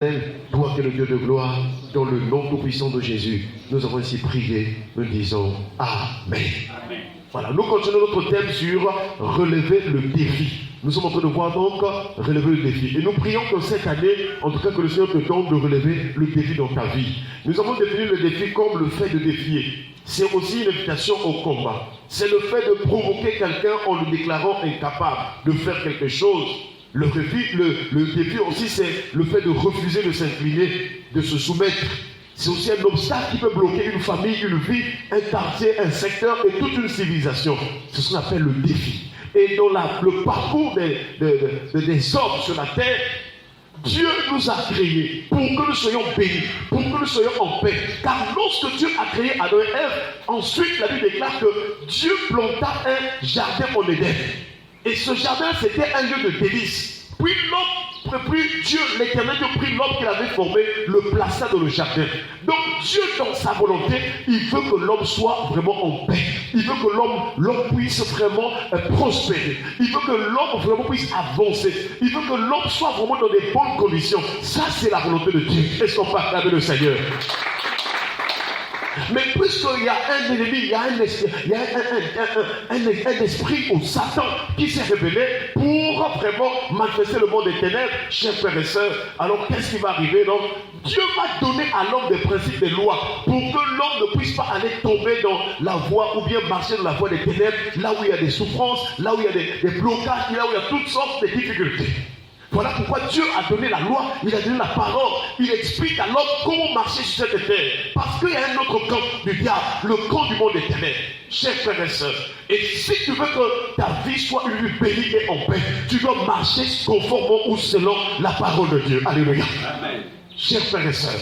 Toi qui es le Dieu de gloire, dans le nom tout-puissant de Jésus, nous avons ainsi prié, nous disons Amen. Amen. Voilà, nous continuons notre thème sur relever le défi. Nous sommes en train de voir donc relever le défi. Et nous prions que cette année, en tout cas que le Seigneur te donne de relever le défi dans ta vie. Nous avons défini le défi comme le fait de défier. C'est aussi une invitation au combat. C'est le fait de provoquer quelqu'un en le déclarant incapable de faire quelque chose. Le défi aussi, c'est le fait de refuser de s'incliner, de se soumettre. C'est aussi un obstacle qui peut bloquer une famille, une vie, un quartier, un secteur et toute une civilisation. C'est ce qu'on appelle le défi. Et dans le parcours des hommes sur la terre, Dieu nous a créés pour que nous soyons bénis, pour que nous soyons en paix. Car lorsque Dieu a créé Adam et Ève, ensuite la Bible déclare que Dieu planta un jardin en Éden. Et ce jardin, c'était un lieu de délice. Puis Dieu, l'Éternel, prit l'homme qu'il avait formé, le plaça dans le jardin. Donc Dieu, dans sa volonté, il veut que l'homme soit vraiment en paix. Il veut que l'homme puisse vraiment prospérer. Il veut que l'homme vraiment puisse avancer. Il veut que l'homme soit vraiment dans des bonnes conditions. Ça, c'est la volonté de Dieu. Est-ce qu'on peut acclamer le Seigneur? Mais puisqu'il y a un ennemi, il y a un esprit au Satan qui s'est révélé pour vraiment manifester le monde des ténèbres, chers frères et sœurs, alors qu'est-ce qui va arriver? Donc, Dieu va donner à l'homme des principes, des lois, pour que l'homme ne puisse pas aller tomber dans la voie ou bien marcher dans la voie des ténèbres, là où il y a des souffrances, là où il y a des blocages, là où il y a toutes sortes de difficultés. Voilà pourquoi Dieu a donné la loi, il a donné la parole, il explique à l'homme comment marcher sur cette terre. Parce qu'il y a un autre camp du diable, le camp du monde éternel. Chers frères et sœurs, et si tu veux que ta vie soit une vie bénie et en paix, tu dois marcher conformément ou selon la parole de Dieu. Alléluia. Amen. Chers frères et sœurs,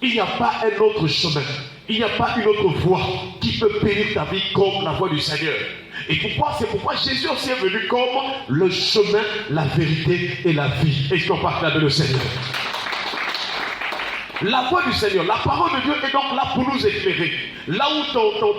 il n'y a pas un autre chemin, il n'y a pas une autre voie qui peut bénir ta vie comme la voie du Seigneur. Et c'est pourquoi Jésus aussi est venu comme le chemin, la vérité et la vie. Est-ce qu'on parle de le Seigneur? La voix du Seigneur, la parole de Dieu est donc là pour nous éclairer. Là où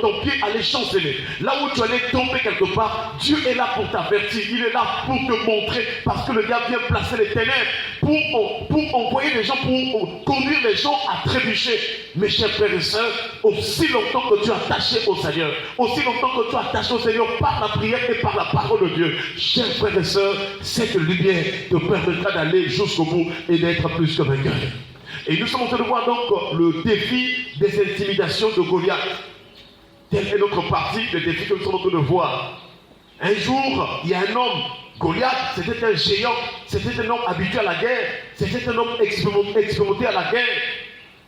ton pied allait chanceler, là où tu allais tomber quelque part, Dieu est là pour t'avertir. Il est là pour te montrer, parce que le diable vient placer les ténèbres pour envoyer les gens, pour conduire les gens à trébucher. Mes chers frères et sœurs, aussi longtemps que tu es attaché au Seigneur, aussi longtemps que tu es attaché au Seigneur par la prière et par la parole de Dieu, chers frères et sœurs, cette lumière te permettra d'aller jusqu'au bout et d'être plus que vainqueur. Et nous sommes en train de voir donc le défi des intimidations de Goliath. Telle est notre partie, le défi que nous sommes en train de voir. Un jour, il y a un homme, Goliath, c'était un géant, c'était un homme habitué à la guerre, c'était un homme expérimenté à la guerre.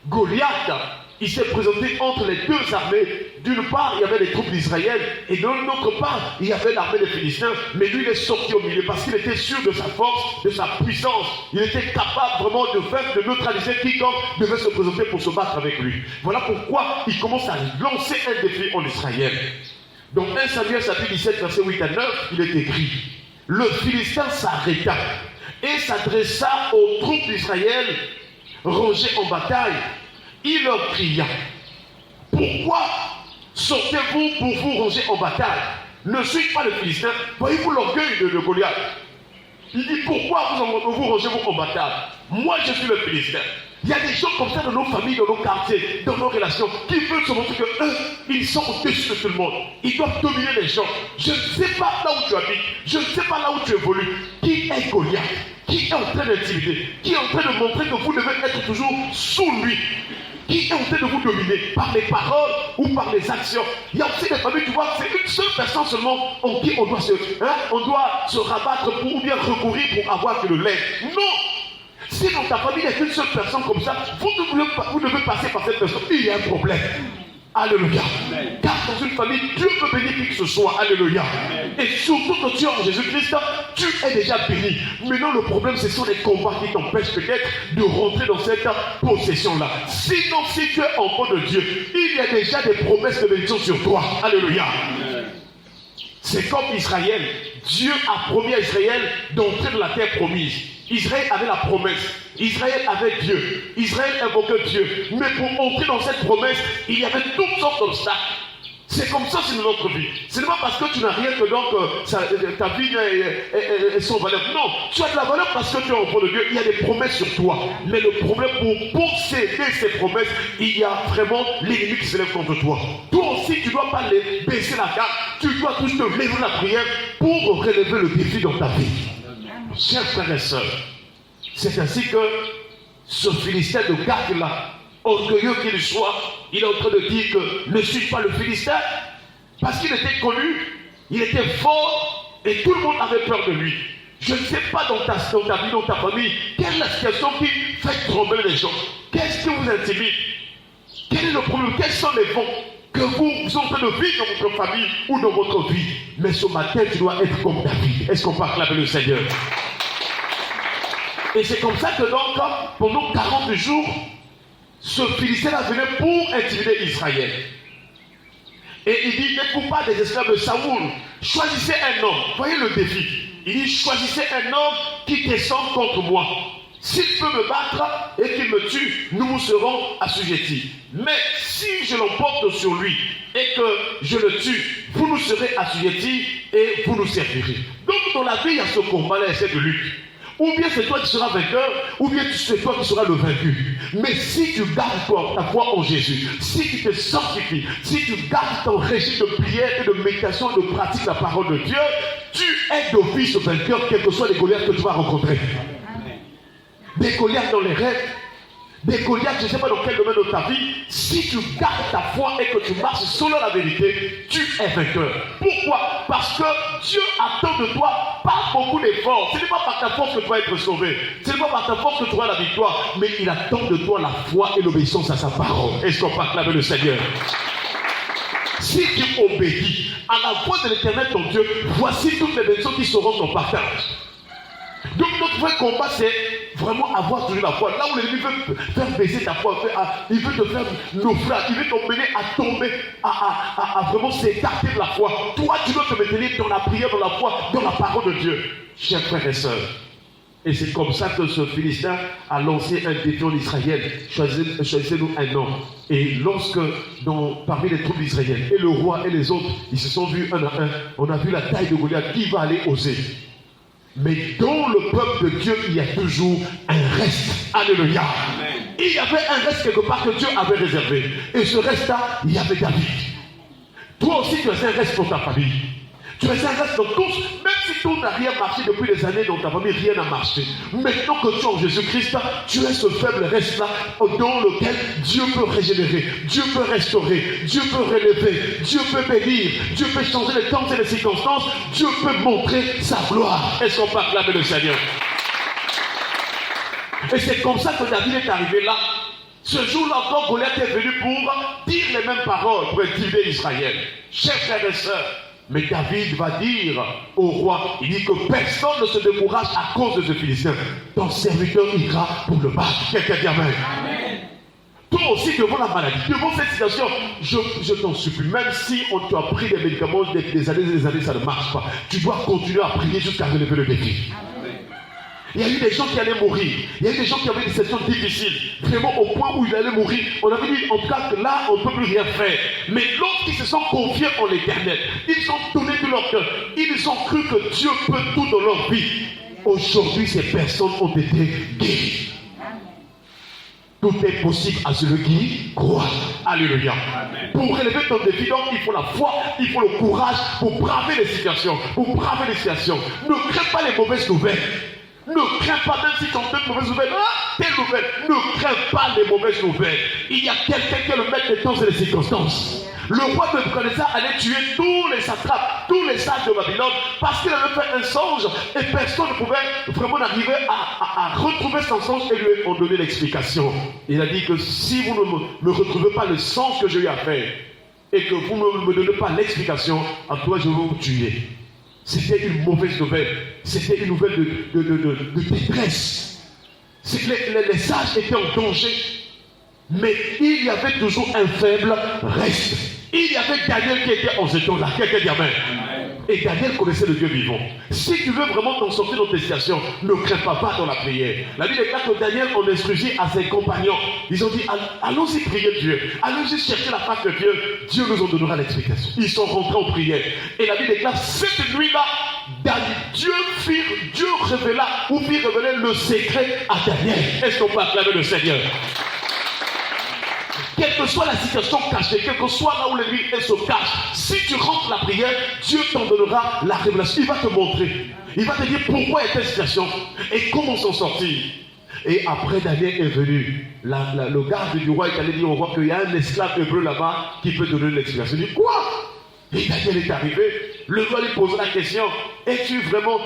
Goliath, il s'est présenté entre les deux armées. D'une part, il y avait les troupes d'Israël, et de l'autre part, il y avait l'armée des Philistins. Mais lui, il est sorti au milieu parce qu'il était sûr de sa force, de sa puissance. Il était capable vraiment de neutraliser quiconque devait se présenter pour se battre avec lui. Voilà pourquoi il commence à lancer un défi en Israël. Donc 1 Samuel chapitre 17, verset 8 à 9, il est écrit: le Philistin s'arrêta et s'adressa aux troupes d'Israël rangées en bataille. Il leur cria: pourquoi sortez-vous pour vous ranger en bataille? Ne suis-je pas le Philistin? Voyez-vous l'orgueil de Goliath? Il dit: pourquoi vous rangez-vous en bataille? Moi je suis le Philistin. Il y a des gens comme ça dans nos familles, dans nos quartiers, dans nos relations, qui veulent se montrer qu'eux, ils sont au-dessus de tout le monde. Ils doivent dominer les gens. Je ne sais pas là où tu habites, je ne sais pas là où tu évolues. Qui est Goliath? Qui est en train d'intimider? Qui est en train de montrer que vous devez être toujours sous lui? Qui est en train de vous dominer par les paroles ou par les actions? Il y a aussi des familles, tu vois, c'est une seule personne seulement en qui on doit se rabattre pour, ou bien recourir pour avoir que le lait. Non! Si dans ta famille il n'y a qu'une seule personne comme ça, vous devez passer par cette personne. Il y a un problème. Alléluia. Amen. Car dans une famille, Dieu peut bénir qui que ce soit. Alléluia. Amen. Et surtout que tu es en Jésus-Christ, tu es déjà béni. Maintenant, le problème, ce sont les combats qui t'empêchent peut-être de rentrer dans cette possession-là. Sinon, si tu es enfant de Dieu, il y a déjà des promesses de bénédiction sur toi. Alléluia. Amen. C'est comme Israël. Dieu a promis à Israël d'entrer dans la terre promise. Israël avait la promesse. Israël avait Dieu. Israël invoquait Dieu. Mais pour entrer dans cette promesse, il y avait toutes sortes d'obstacles. C'est comme ça c'est notre vie. Ce n'est pas parce que tu n'as rien que donc ta vie est sans valeur. Non, tu as de la valeur parce que tu es enfant de Dieu. Il y a des promesses sur toi. Mais le problème, pour posséder ces promesses, il y a vraiment l'ennemi qui se lève contre toi. Toi aussi, tu ne dois pas baisser la garde. Tu dois toujours te lever la prière pour relever le défi dans ta vie. Chers frères et sœurs, c'est ainsi que ce Philistin de Gath-là, orgueilleux qu'il soit, il est en train de dire que ne suis pas le Philistin, parce qu'il était connu, il était fort, et tout le monde avait peur de lui. Je ne sais pas dans ta vie, dans ta famille, quelle est la situation qui fait trembler les gens. Qu'est-ce qui vous intimide? Quel est le problème? Quels sont les vents que vous êtes en train de vivre dans votre famille ou dans votre vie? Mais ce matin, tu dois être comme David. Est-ce qu'on peut acclamer le Seigneur? Et c'est comme ça que donc, pendant 40 jours, ce Philistin venait pour intimider Israël. Et il dit, n'êtes-vous pas des esclaves de Saoul? Choisissez un homme. Voyez le défi. Il dit, choisissez un homme qui descende contre moi. S'il peut me battre et qu'il me tue, nous vous serons assujettis. Mais si je l'emporte sur lui et que je le tue, vous nous serez assujettis et vous nous servirez. Donc dans la vie, il y a ce combat-là, c'est de lutte. Ou bien c'est toi qui seras vainqueur, ou bien c'est toi qui seras le vaincu. Mais si tu gardes ta foi en Jésus, si tu te sanctifies, si tu gardes ton régime de prière et de méditation et de pratique de la parole de Dieu, tu es d'office vainqueur, quels que soient les Goliaths que tu vas rencontrer. Des Goliaths dans les rêves, des Goliaths, je ne sais pas dans quel domaine de ta vie, si tu gardes ta foi et que tu marches selon la vérité, tu es vainqueur. Pourquoi? Parce que Dieu attend de toi pas beaucoup d'efforts. Ce n'est pas par ta force que tu vas être sauvé. Ce n'est pas par ta force que tu auras la victoire. Mais il attend de toi la foi et l'obéissance à sa parole. Est-ce qu'on peut acclamer le Seigneur? Si tu obéis à la voix de l'Éternel ton Dieu, voici toutes les bénédictions qui seront ton partage. Donc notre vrai combat, c'est vraiment avoir toujours la foi. Là où l'ennemi veut faire baisser ta foi, il veut te faire naufrage, il veut t'emmener à tomber, à vraiment s'écarter de la foi. Toi, tu dois te maintenir dans la prière, dans la foi, dans la parole de Dieu. Chers frères et sœurs, et c'est comme ça que ce Philistin a lancé un défi en Israël. Choisissez-nous un homme. Et lorsque, parmi les troupes d'Israël, et le roi et les autres, ils se sont vus un à un, on a vu la taille de Goliath, qui va aller oser? Mais dans le peuple de Dieu, il y a toujours un reste. Alléluia. Amen. Il y avait un reste quelque part que Dieu avait réservé. Et ce reste-là, il y avait David. Toi aussi, tu es un reste pour ta famille. Tu es un reste dans tous. Même si tout n'a rien marché depuis des années dans ta famille, rien n'a marché. Maintenant que tu es en Jésus-Christ, tu es ce faible reste-là dans lequel Dieu peut régénérer, Dieu peut restaurer, Dieu peut relever, Dieu peut bénir, Dieu peut changer les temps et les circonstances, Dieu peut montrer sa gloire. Est-ce qu'on peut acclamer le Seigneur? Et c'est comme ça que David est arrivé là. Ce jour-là encore, Goliath est venu pour dire les mêmes paroles pour intimider Israël. Chers frères et sœurs, mais David va dire au roi, il dit que personne ne se décourage à cause de ce Philistin. Ton serviteur ira pour le battre. Quelqu'un dit amen. Toi aussi, devant la maladie, devant cette situation, je t'en supplie, même si on t'a pris des médicaments des années, ça ne marche pas. Tu dois continuer à prier jusqu'à relever le défi. Il y a eu des gens qui allaient mourir. Il y a eu des gens qui avaient des situations difficiles. Vraiment au point où ils allaient mourir. On avait dit en tout cas que là, on ne peut plus rien faire. Mais lorsqu'ils se sont confiés en l'Éternel, ils ont donné tout leur cœur. Ils ont cru que Dieu peut tout dans leur vie. Aujourd'hui, ces personnes ont été guéries. Tout est possible à celui qui croit. Alléluia. Amen. Pour relever ton défi, donc, il faut la foi, il faut le courage pour braver les situations. Pour braver les situations. Ne crains pas les mauvaises nouvelles. Ne crains pas, même si tu entends de mauvaises nouvelles, telle nouvelle, ne crains pas les mauvaises nouvelles. Il y a quelqu'un qui est le maître des temps et des circonstances. Le roi de Nebuchadnezzar allait tuer tous les satrapes, tous les sages de Babylone, parce qu'il avait fait un songe et personne ne pouvait vraiment arriver à retrouver son songe et lui en donner l'explication. Il a dit que si vous ne me retrouvez pas le songe que j'ai eu à faire et que vous ne me donnez pas l'explication, en toi je vais vous tuer. C'était une mauvaise nouvelle. C'était une nouvelle de détresse. C'est que les sages étaient en danger. Mais il y avait toujours un faible reste. Il y avait Daniel qui était en ce temps-là. Quelqu'un dit amen. Et Daniel connaissait le Dieu vivant. Si tu veux vraiment t'en sortir dans tes situations, ne crains pas, va dans la prière. La Bible déclare que Daniel en instruisit à ses compagnons. Ils ont dit, allons-y prier Dieu. Allons-y chercher la face de Dieu. Dieu nous en donnera l'explication. Ils sont rentrés en prière. Et la Bible déclare, cette nuit-là, Dieu révéla ou fit révéler le secret à Daniel. Est-ce qu'on peut acclamer le Seigneur? Quelle que soit la situation cachée, quel que soit là où l'ennemi se cache, si tu rentres la prière, Dieu t'en donnera la révélation. Il va te montrer. Il va te dire pourquoi il y a telle situation et comment s'en sortir. Et après, Daniel est venu. Le garde du roi est allé dire au roi qu'il y a un esclave hébreu là-bas qui peut donner l'explication. Il dit quoi? Et Daniel est arrivé. Le roi lui pose la question, es-tu vraiment...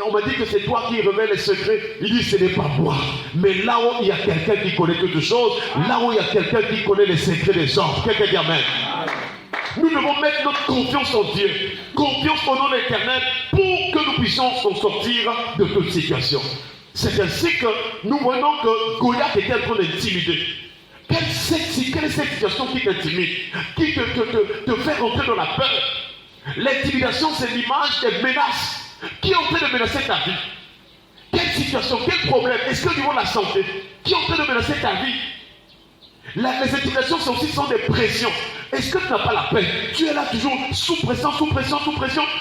On m'a dit que c'est toi qui révèles les secrets. Il dit, ce n'est pas moi. Mais là où il y a quelqu'un qui connaît toutes choses, là où il y a quelqu'un qui connaît les secrets des hommes. Quelqu'un dit amen. Nous devons mettre notre confiance en Dieu. Confiance au nom de l'Éternel pour que nous puissions s'en sortir de toute situation. C'est ainsi que nous voyons que Goliath était en train d'intimider. Quelle est cette situation qui t'intimide, qui te fait rentrer dans la peur? L'intimidation, c'est l'image des menaces. Qui est en train de menacer ta vie? Quelle situation, quel problème? Est-ce que au niveau de la santé? Qui est en train de menacer ta vie? Les intimidations sont des pressions. Est-ce que tu n'as pas la paix? Tu es là toujours sous pression,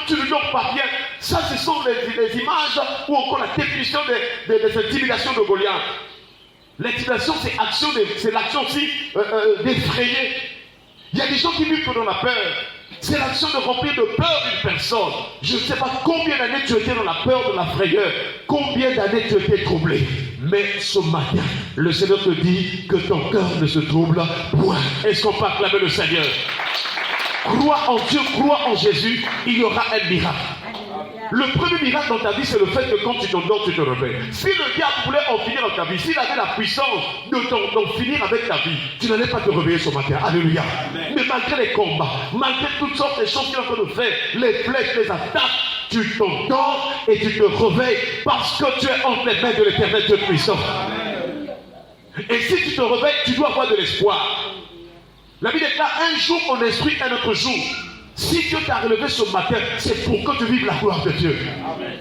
tu ne dors pas bien. Ça, ce sont les images ou encore la définition des intimidations de Goliath. L'intimidation, c'est l'action aussi d'effrayer. Il y a des gens qui vivent dans la peur. C'est l'action de remplir de peur une personne. Je ne sais pas combien d'années tu étais dans la peur, de la frayeur. Combien d'années tu étais troublé. Mais ce matin, le Seigneur te dit que ton cœur ne se trouble point. Est-ce qu'on peut acclamer le Seigneur? Crois en Dieu, crois en Jésus, il y aura un miracle. Le premier miracle dans ta vie, c'est le fait que quand tu t'endors, tu te réveilles. Si le diable voulait en finir dans ta vie, s'il avait la puissance d'en finir avec ta vie, tu n'allais pas te réveiller ce matin. Alléluia. Amen. Mais malgré les combats, malgré toutes sortes de choses qu'il est en train de faire, les flèches, les attaques, tu t'endors et tu te réveilles parce que tu es entre les mains de l'Éternel Dieu puissant. Et si tu te réveilles, tu dois avoir de l'espoir. La Bible déclare un jour on instruit un autre jour. Si Dieu t'a relevé ce matin, c'est pour que tu vives la gloire de Dieu. Amen.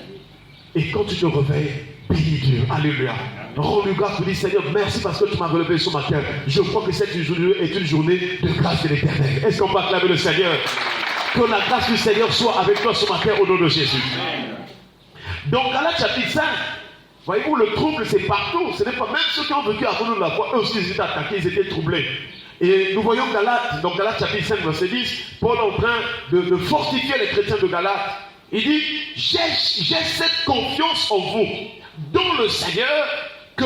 Et quand tu te réveilles, bénis Dieu. Alléluia. Rends-lui grâce, dis Seigneur, merci parce que tu m'as relevé ce matin. Je crois que cette journée est une journée de grâce de l'Éternel. Est-ce qu'on peut acclamer le Seigneur? Que la grâce du Seigneur soit avec toi ce matin au nom de Jésus. Donc, Galates chapitre 5, voyez-vous, le trouble c'est partout. Ce n'est pas même ceux qui ont vécu avant nous la foi, eux aussi ils étaient attaqués, ils étaient troublés. Et nous voyons Galates, donc Galates chapitre 5, verset 10, Paul est en train de fortifier les chrétiens de Galates. Il dit, j'ai cette confiance en vous, dans le Seigneur, que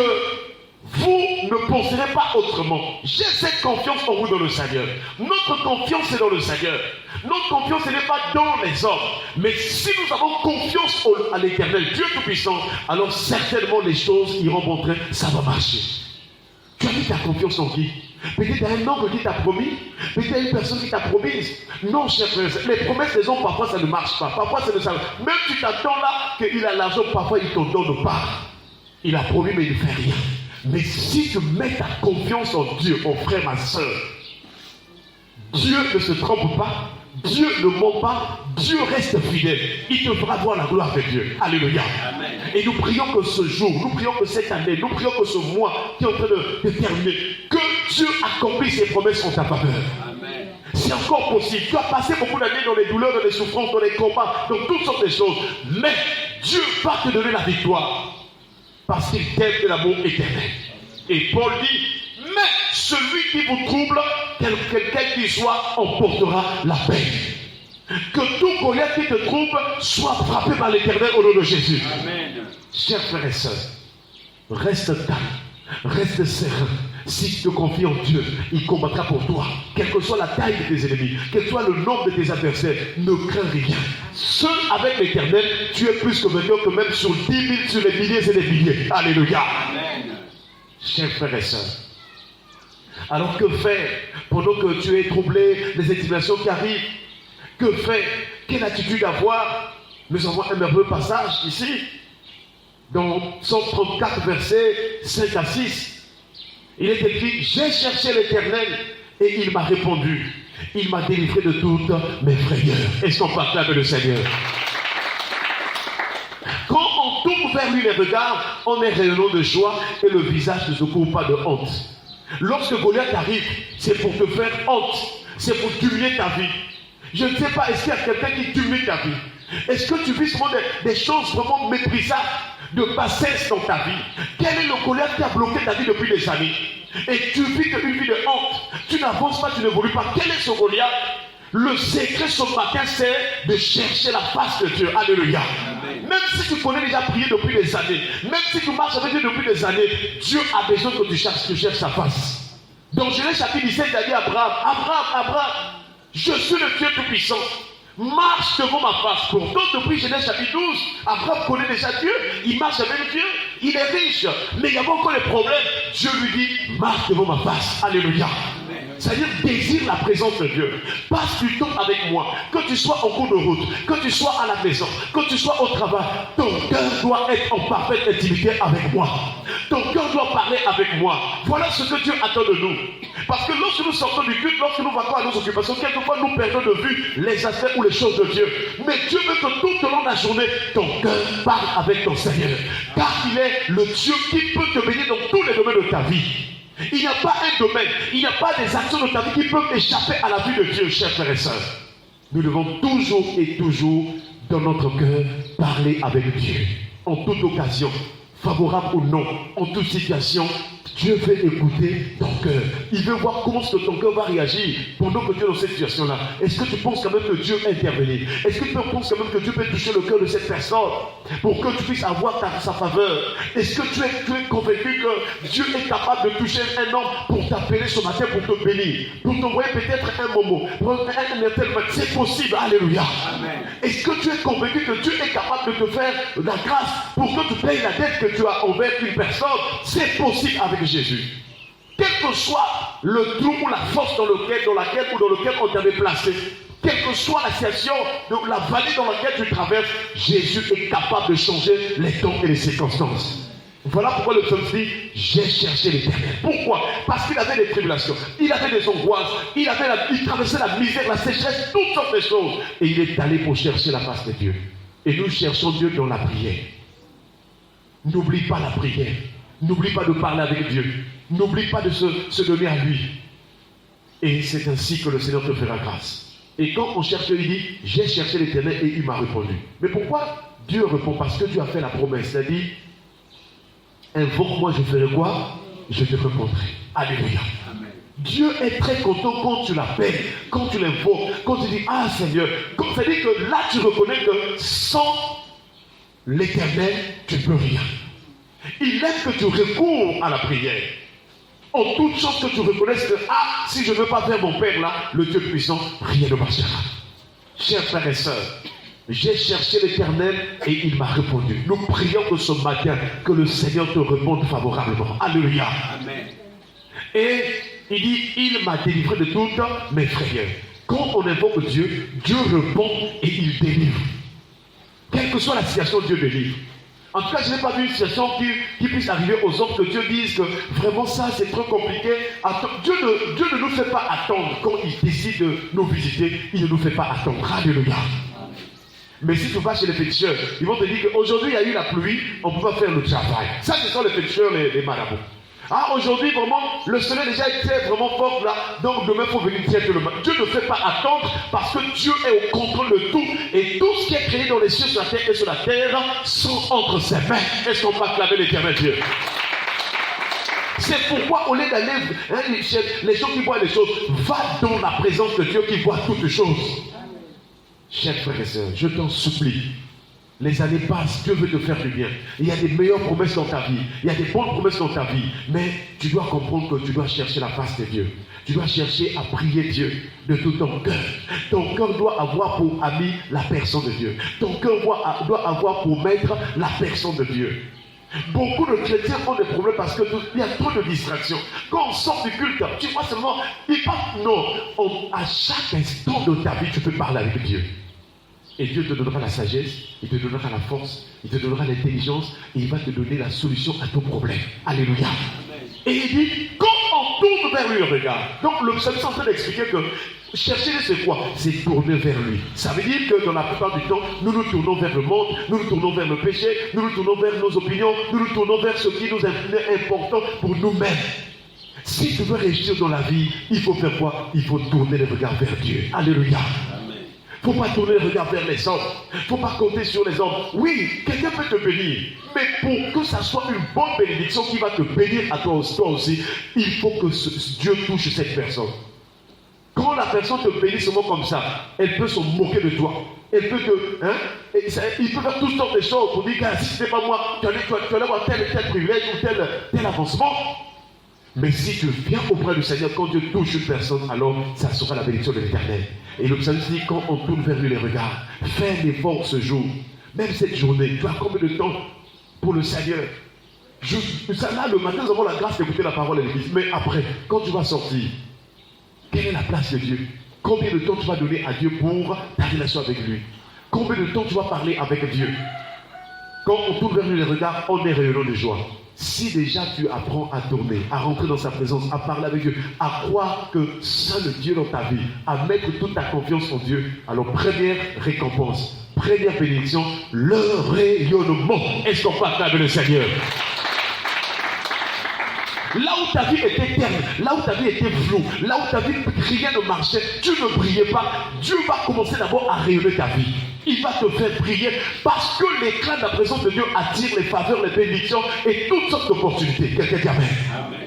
vous ne penserez pas autrement. J'ai cette confiance en vous dans le Seigneur. Notre confiance est dans le Seigneur. Notre confiance ce n'est pas dans les hommes. Mais si nous avons confiance à l'Éternel, Dieu Tout-Puissant, alors certainement les choses iront bon train, ça va marcher. Tu as mis ta confiance en qui? Peut-être un homme qui t'a promis, peut-être une personne qui t'a promise. Non, cher frère, les promesses des hommes, parfois ça ne marche pas. Parfois ça ne marche pas. Même tu t'attends là qu'il a l'argent, parfois il t'en donne pas. Il a promis, mais il ne fait rien. Mais si tu mets ta confiance en Dieu, mon frère, ma soeur, Dieu ne se trompe pas, Dieu ne ment pas, Dieu reste fidèle. Il te fera voir la gloire de Dieu. Alléluia. Amen. Et nous prions que ce jour, nous prions que cette année, nous prions que ce mois qui est en train de terminer, que Dieu accomplisse ses promesses en ta faveur. Amen. C'est encore possible. Tu as passé beaucoup d'années dans les douleurs, dans les souffrances, dans les combats, dans toutes sortes de choses. Mais Dieu va te donner la victoire. Parce qu'il t'aime de l'amour éternel. Et Paul dit, mais celui qui vous trouble, quelqu'un qui soit, emportera la paix. Que tout Goliath qui te trouble soit frappé par l'Éternel au nom de Jésus. Amen. Chers frères et sœurs, reste calme, reste serein. Si tu te confies en Dieu, il combattra pour toi. Quelle que soit la taille de tes ennemis, quel que soit le nombre de tes adversaires, ne crains rien. Seul avec l'Éternel, tu es plus que vainqueur que même sur 10 000, sur les milliers et les milliers. Alléluia. Amen. Chers frères et sœurs, alors que faire pendant que tu es troublé, les intimidations qui arrivent? Que faire? Quelle attitude avoir? Nous avons un merveilleux passage ici, dans 134 versets 5 à 6. Il est écrit, j'ai cherché l'Éternel et il m'a répondu. Il m'a délivré de toutes mes frayeurs. Est-ce qu'on peut acclamer le Seigneur? Quand on tourne vers lui les regards, on est rayonnant de joie et le visage ne se couvre pas de honte. Lorsque Goliath arrive, c'est pour te faire honte. C'est pour t'humilier ta vie. Je ne sais pas, est-ce qu'il y a quelqu'un qui t'humilie ta vie? Est-ce que tu vis souvent des choses vraiment méprisables, de bassesse dans ta vie? Quel est le Goliath qui a bloqué ta vie depuis des années? Et tu vis une vie de honte. Tu n'avances pas, tu n'évolues pas. Quel est ce Goliath? Le secret ce matin, c'est de chercher la face de Dieu. Alléluia. Même si tu connais déjà prier depuis des années, même si tu marches avec Dieu depuis des années, Dieu a besoin que tu cherches sa face. Donc Genèse chapitre 17, il a dit à Abraham, je suis le Dieu tout-puissant. Marche devant ma face. Pourtant, depuis Genèse chapitre 12, Abraham connaît déjà Dieu. Il marche avec Dieu. Il est riche. Mais il y avait encore des problèmes. Dieu lui dit, marche devant ma face. Alléluia. C'est-à-dire désire la présence de Dieu. Passe du temps avec moi. Que tu sois en cours de route, que tu sois à la maison, que tu sois au travail, ton cœur doit être en parfaite intimité avec moi. Ton cœur doit parler avec moi. Voilà ce que Dieu attend de nous. Parce que lorsque nous sortons du culte, lorsque nous vaquons à nos occupations, quelquefois nous perdons de vue les aspects ou les choses de Dieu. Mais Dieu veut que tout au long de la journée, ton cœur parle avec ton Seigneur. Car il est le Dieu qui peut te bénir dans tous les domaines de ta vie. Il n'y a pas un domaine, il n'y a pas des actions de ta vie qui peuvent échapper à la vue de Dieu, chers frères et sœurs. Nous devons toujours et toujours, dans notre cœur, parler avec Dieu. En toute occasion, favorable ou non, en toute situation, Dieu veut écouter ton cœur. Il veut voir comment est-ce que ton cœur va réagir pendant que tu es dans cette situation-là. Est-ce que tu penses quand même que Dieu intervenir? Est-ce que tu penses quand même que Dieu peut toucher le cœur de cette personne pour que tu puisses avoir sa faveur? Est-ce que tu es convaincu que Dieu est capable de toucher un homme pour t'appeler ce matin, pour te bénir, pour t'envoyer peut-être un moment, pour c'est possible, alléluia. Amen. Est-ce que tu es convaincu que Dieu est capable de te faire la grâce pour que tu payes la dette que tu as envers une personne? C'est possible avec Jésus. Quel que soit le trou ou la force dans laquelle on t'avait placé, quelle que soit la situation, la vallée dans laquelle tu traverses, Jésus est capable de changer les temps et les circonstances. Voilà pourquoi le psaume dit, j'ai cherché l'Éternel. Pourquoi? Parce qu'il avait des tribulations, il avait des angoisses, il traversait la misère, la sécheresse, toutes sortes de choses. Et il est allé pour chercher la face de Dieu. Et nous cherchons Dieu dans la prière. N'oublie pas la prière. N'oublie pas de parler avec Dieu. N'oublie pas de se donner à lui. Et c'est ainsi que le Seigneur te fera grâce. Et quand on cherche, il dit, j'ai cherché l'Éternel et il m'a répondu. Mais pourquoi Dieu répond? Parce que Dieu a fait la promesse. Il a dit, invoque-moi, je ferai quoi? Je te répondrai. Alléluia. Amen. Dieu est très content quand tu l'appelles, quand tu l'invoques, quand tu dis, ah Seigneur. C'est-à-dire que là, tu reconnais que sans l'Éternel, tu ne peux rien. Il aime que tu recours à la prière. En toute chose que tu reconnaisses que, ah, si je ne veux pas faire mon Père là, le Dieu puissant, rien ne marchera. Chers frères et sœurs, j'ai cherché l'Éternel et il m'a répondu. Nous prions que ce matin, que le Seigneur te réponde favorablement. Alléluia. Amen. Et il dit, il m'a délivré de toutes mes frayeurs. Quand on invoque Dieu, Dieu répond et il délivre. Quelle que soit la situation, Dieu délivre. En tout cas, je n'ai pas vu une situation qui puisse arriver aux hommes que Dieu dise que vraiment ça c'est trop compliqué. Dieu ne nous fait pas attendre quand il décide de nous visiter. Il ne nous fait pas attendre. Alléluia. Mais si tu vas chez les féticheurs, ils vont te dire qu'aujourd'hui il y a eu la pluie, on ne peut pas faire le travail. Ça, ce sont les féticheurs, les marabouts. Ah, aujourd'hui, vraiment, le soleil déjà était vraiment fort là, donc demain il faut venir tirer le matin. Dieu ne fait pas attendre parce que Dieu est au contrôle de tout et tout ce qui est créé dans les cieux, sur la terre et sur la terre sont entre ses mains. Est-ce qu'on peut acclamer l'Éternel Dieu? C'est pourquoi au lieu d'aller les gens qui voient les choses, va dans la présence de Dieu qui voit toutes choses. Chers frères et sœurs, je t'en supplie. Les années passent, Dieu veut te faire du bien. Il y a des meilleures promesses dans ta vie. Il y a des bonnes promesses dans ta vie. Mais tu dois comprendre que tu dois chercher la face de Dieu. Tu dois chercher à prier Dieu de tout ton cœur. Ton cœur doit avoir pour ami la personne de Dieu. Ton cœur doit avoir pour maître la personne de Dieu. Beaucoup de chrétiens ont des problèmes parce qu'il y a trop de distractions. Quand on sort du culte, tu vois seulement, à chaque instant de ta vie, tu peux parler avec Dieu. Et Dieu te donnera la sagesse, il te donnera la force, il te donnera l'intelligence et il va te donner la solution à ton problème. Alléluia. Amen. Et il dit, quand on tourne vers lui le regard, donc le psalmiste est en train d'expliquer que Chercher c'est quoi? C'est tourner vers lui. Ça veut dire que dans la plupart du temps, nous nous tournons vers le monde, nous nous tournons vers le péché, nous nous tournons vers nos opinions, nous nous tournons vers ce qui nous est important pour nous-mêmes. Si tu veux réussir dans la vie, il faut faire quoi? Il faut tourner le regard vers Dieu. Alléluia. Il ne faut pas tourner le regard vers les hommes. Il ne faut pas compter sur les hommes. Oui, quelqu'un peut te bénir. Mais pour que ça soit une bonne bénédiction qui va te bénir à toi aussi, il faut que Dieu touche cette personne. Quand la personne te bénit seulement comme ça, elle peut se moquer de toi. Elle peut te... il peut faire toutes sortes de choses pour dire que si ce n'est pas moi, tu allais avoir tel et tel privilège ou tel avancement. Mais si tu viens auprès du Seigneur, quand Dieu touche une personne, alors ça sera la bénédiction de l'Éternel. Et le psalmiste dit, quand on tourne vers lui les regards, fais l'effort ce jour, même cette journée, tu as combien de temps pour le Seigneur? Là, le matin, nous avons la grâce d'écouter la parole de l'Église. Mais après, quand tu vas sortir, quelle est la place de Dieu? Combien de temps tu vas donner à Dieu pour ta relation avec lui? Combien de temps tu vas parler avec Dieu? Quand on tourne vers lui les regards, on est rayonnant de joie. Si déjà tu apprends à tourner, à rentrer dans sa présence, à parler avec Dieu, à croire que seul Dieu dans ta vie, à mettre toute ta confiance en Dieu, alors première récompense, première bénédiction, le rayonnement. Est-ce qu'on peut acclamer le Seigneur? Là où ta vie était terne, là où ta vie était floue, là où ta vie rien ne marchait, tu ne brillais pas, Dieu va commencer d'abord à rayonner ta vie. Il va te faire briller parce que l'éclat de la présence de Dieu attire les faveurs, les bénédictions et toutes sortes d'opportunités. Quelqu'un dit Amen. Amen.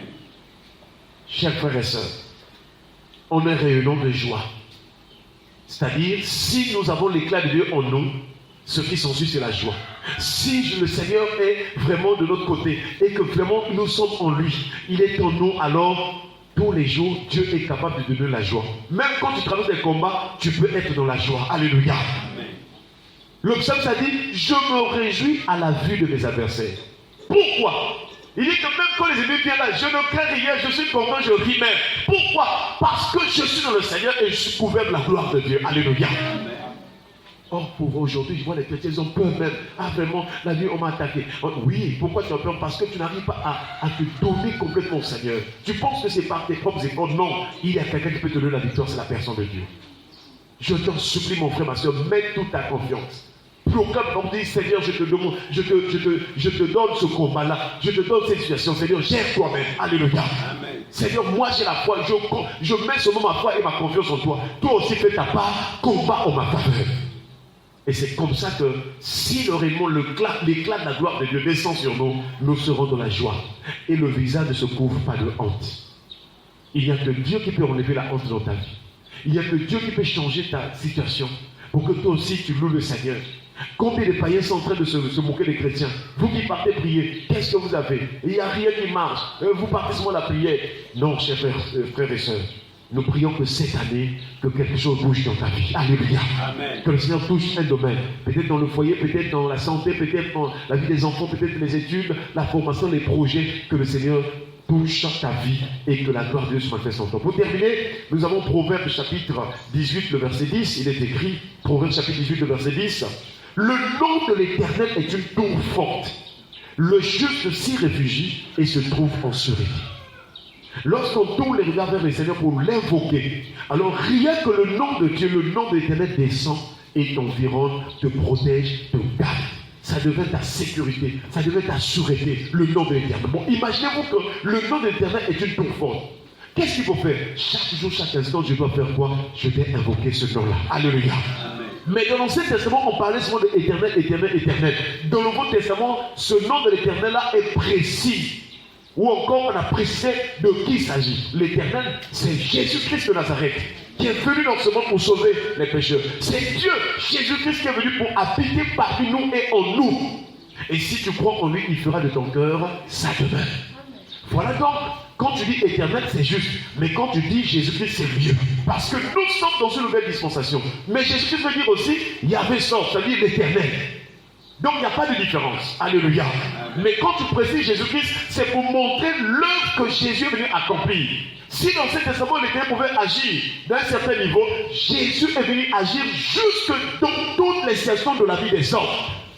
Chers frères et sœurs, on est rayonnant de joie. C'est-à-dire, si nous avons l'éclat de Dieu en nous, ce qui s'ensuit, c'est la joie. Si le Seigneur est vraiment de notre côté et que vraiment nous sommes en lui, il est en nous, alors tous les jours, Dieu est capable de donner la joie. Même quand tu traverses des combats, tu peux être dans la joie. Alléluia. Amen. Le psaume ça dit, je me réjouis à la vue de mes adversaires. Pourquoi? Il dit que même quand les ennemis viennent là, je ne crains rien, je suis content, je ris même. Pourquoi? Parce que je suis dans le Seigneur et je suis couvert de la gloire de Dieu. Alléluia. Amen. Or, pour aujourd'hui, je vois les chrétiens, ils ont peur même. Ah, vraiment, la nuit, on m'a attaqué. Oui, pourquoi tu as peur? Parce que tu n'arrives pas à te donner complètement au Seigneur. Tu penses que c'est par tes propres efforts. Non, il y a quelqu'un qui peut te donner la victoire, c'est la personne de Dieu. Je t'en supplie, mon frère, ma soeur, mets toute ta confiance. Proclame, on dit, Seigneur, je te donne ce combat-là. Je te donne cette situation. Seigneur, gère toi-même. Alléluia. Amen. Seigneur, moi j'ai la foi. Je mets seulement ma foi et ma confiance en toi. Toi aussi, fais ta part. Combat en ma faveur. Et c'est comme ça que si réellement l'éclat de la gloire de Dieu descend sur nous, nous serons dans la joie. Et le visage ne se couvre pas de honte. Il n'y a que Dieu qui peut enlever la honte dans ta vie. Il n'y a que Dieu qui peut changer ta situation pour que toi aussi tu loues le Seigneur. Combien de païens sont en train de se moquer des chrétiens? Vous qui partez prier, qu'est-ce que vous avez? Il n'y a rien qui marche. Vous partez seulement la prière. Non, chers frères et sœurs. Nous prions que cette année, que quelque chose bouge dans ta vie. Alléluia. Amen. Que le Seigneur touche un domaine. Peut-être dans le foyer, peut-être dans la santé, peut-être dans la vie des enfants, peut-être les études, la formation, les projets. Que le Seigneur touche ta vie et que la gloire de Dieu se manifeste en toi. Pour terminer, nous avons Proverbe chapitre 18, le verset 10. Il est écrit, Proverbe chapitre 18, le verset 10. Le nom de l'Éternel est une tour forte. Le juste s'y réfugie et se trouve en sûreté. Lorsqu'on tourne les regards vers le Seigneur pour l'invoquer, alors rien que le nom de Dieu, le nom de l'Éternel descend et t'environne, te protège, te garde. Ça devient ta sécurité, ça devient ta sûreté, le nom de l'Éternel. Bon, imaginez-vous que le nom de l'Éternel est une tour forte. Qu'est-ce qu'il faut faire? Chaque jour, chaque instant, je dois faire quoi? Je vais invoquer ce nom-là. Alléluia. Mais dans l'Ancien Testament, on parlait souvent de éternel, éternel, éternel. Dans le Nouveau Testament, ce nom de l'Éternel-là est précis. Ou encore, on a précisé de qui il s'agit. L'Éternel, c'est Jésus-Christ de Nazareth, qui est venu dans ce monde pour sauver les pécheurs. C'est Dieu, Jésus-Christ, qui est venu pour habiter parmi nous et en nous. Et si tu crois en lui, il fera de ton cœur sa demeure. Voilà donc, quand tu dis éternel, c'est juste. Mais quand tu dis Jésus-Christ, c'est mieux. Parce que nous sommes dans une nouvelle dispensation. Mais Jésus-Christ veut dire aussi, Yahvé sort, c'est-à-dire l'éternel. Donc il n'y a pas de différence. Alléluia. Mais quand tu précises Jésus-Christ, c'est pour montrer l'œuvre que Jésus est venu accomplir. Si dans cet testament, l'Éternel pouvait agir d'un certain niveau, Jésus est venu agir jusque dans toutes les situations de la vie des hommes.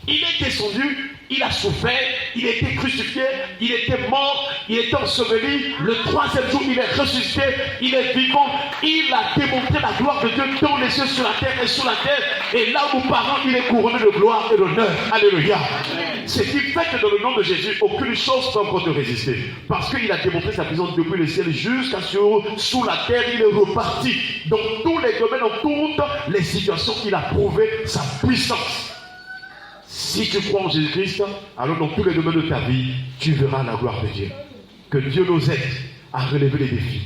Il est descendu, il a souffert, il était crucifié, il était mort, il était enseveli. Le troisième jour, il est ressuscité, il est vivant. Il a démontré la gloire de Dieu dans les cieux, sur la terre et sur la terre. Et là où parents, il est couronné de gloire et d'honneur. Alléluia. Ce qui fait que dans le nom de Jésus, aucune chose ne peut encore te résister. Parce qu'il a démontré sa présence depuis le ciel jusqu'à sous la terre, il est reparti. Dans tous les domaines, dans toutes les situations, il a prouvé sa puissance. Si tu crois en Jésus-Christ, alors dans tous les domaines de ta vie, tu verras la gloire de Dieu. Que Dieu nous aide à relever les défis.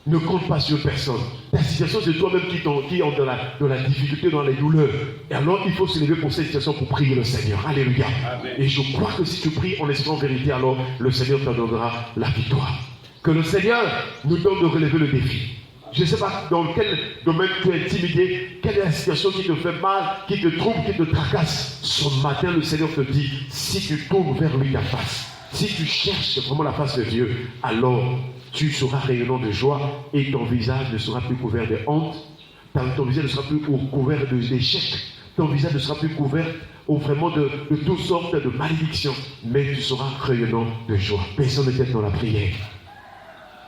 Ne compte pas sur personne. Ta situation, c'est toi-même qui est dans la difficulté, dans les douleurs. Et alors, il faut se lever pour cette situation pour prier le Seigneur. Alléluia. Amen. Et je crois que si tu pries en espérant vérité, alors le Seigneur te donnera la victoire. Que le Seigneur nous donne de relever le défi. Je ne sais pas dans quel domaine tu es intimidé, quelle est la situation qui te fait mal, qui te trouble, qui te tracasse. Ce matin, le Seigneur te dit, si tu tournes vers lui ta face, si tu cherches vraiment la face de Dieu, alors tu seras rayonnant de joie et ton visage ne sera plus couvert de honte, ton visage ne sera plus couvert d'échecs, ton visage ne sera plus couvert vraiment de toutes sortes de malédictions, mais tu seras rayonnant de joie. Personne ne t'aide dans la prière.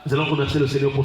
Nous allons remercier le Seigneur pour